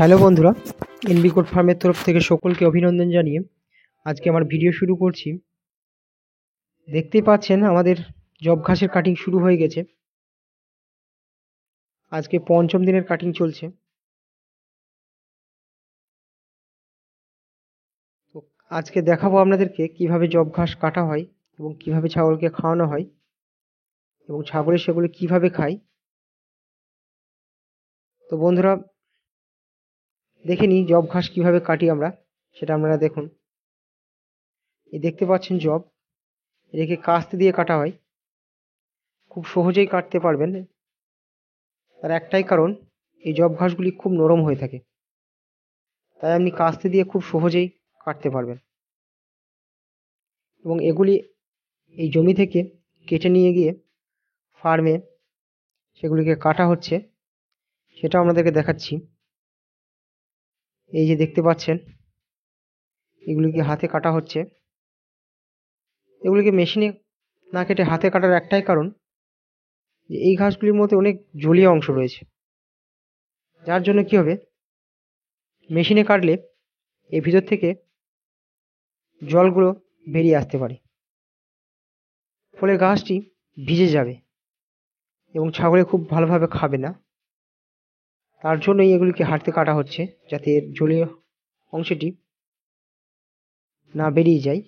Hello বন্ধুরা, NB code ফার্মের তরফ থেকে সকলকে অভিনন্দন জানিয়ে আজকে আমার ভিডিও শুরু করছি। দেখতেই পাচ্ছেন আমাদের জব ঘাসের কাটিং শুরু হয়ে গেছে। আজকে পঞ্চম দিনের কাটিং চলছে। তো আজকে দেখাবো আপনাদেরকে কিভাবে জব ঘাস কাটা হয় এবং কিভাবে ছাগলকে খাওয়ানো হয় এবং ছাগলের সেগুলো কিভাবে খায়। তো বন্ধুরা দেখে নিই জব ঘাস কিভাবে কাটি আমরা, সেটা আপনারা দেখুন। এই দেখতে পাচ্ছেন জব, এটাকে কাস্তে দিয়ে কাটা হয়। খুব সহজেই কাটতে পারবেন, তার একটাই কারণ এই জব ঘাসগুলি খুব নরম হয়ে থাকে, তাই আপনি কাস্তে দিয়ে খুব সহজেই কাটতে পারবেন। এবং এগুলি এই জমি থেকে কেটে নিয়ে গিয়ে ফার্মে সেগুলিকে কাটা হচ্ছে, সেটাও আপনাদেরকে দেখাচ্ছি। এই যে দেখতে পাচ্ছেন এগুলিকে হাতে কাটা হচ্ছে। এগুলিকে মেশিনে না কেটে হাতে কাটার একটাই কারণ যে এই ঘাসগুলির মধ্যে অনেক জলীয় অংশ রয়েছে, যার জন্য কি হবে, মেশিনে কাটলে এর ভিতর থেকে জলগুলো বেরিয়ে আসতে পারে, ফলে ঘাসটি ভিজে যাবে এবং ছাগলে খুব ভালোভাবে খাবে না। তার জন্যই এগুলিকে হাতে কাটা হচ্ছে, যাতে এর জলীয় অংশটি না বেরিয়ে যায়।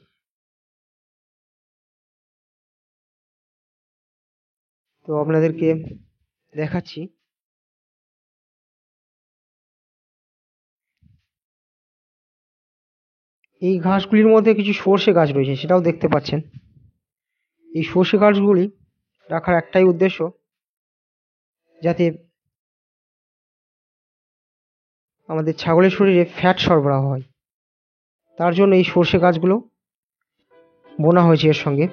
তো আপনাদেরকে দেখাচ্ছি। এই ঘাসগুলির মধ্যে কিছু সর্ষে গাছ রয়েছে, সেটাও দেখতে পাচ্ছেন। এই সর্ষে গাছগুলি রাখার একটাই উদ্দেশ্য, যাতে আমাদের ছাগলের শরীরে ফ্যাট সরবরাহ হয়। তার জন্য এই সর্ষে গাছগুলো বোনা হয়েছে এর সঙ্গে।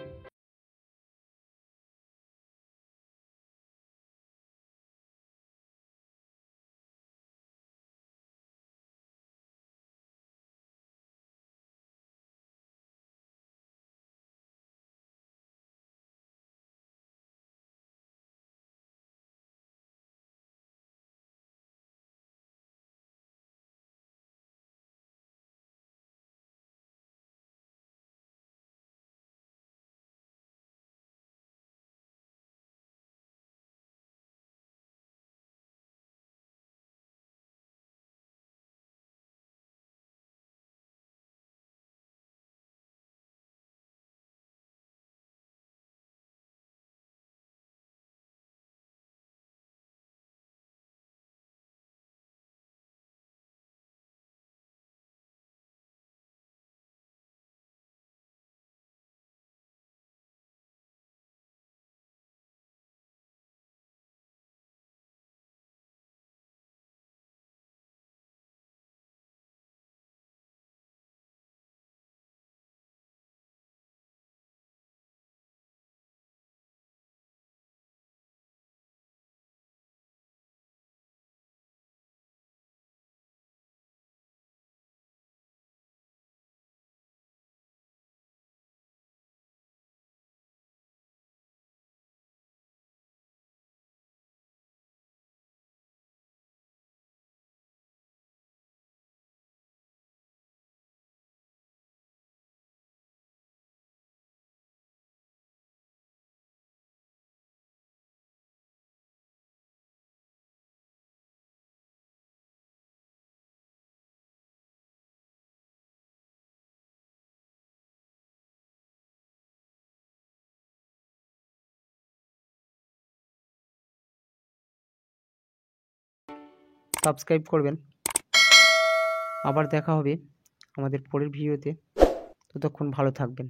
সাবস্ক্রাইব করবেন। আবার দেখা হবে আমাদের পরের ভিডিওতে। ততক্ষণ ভালো থাকবেন।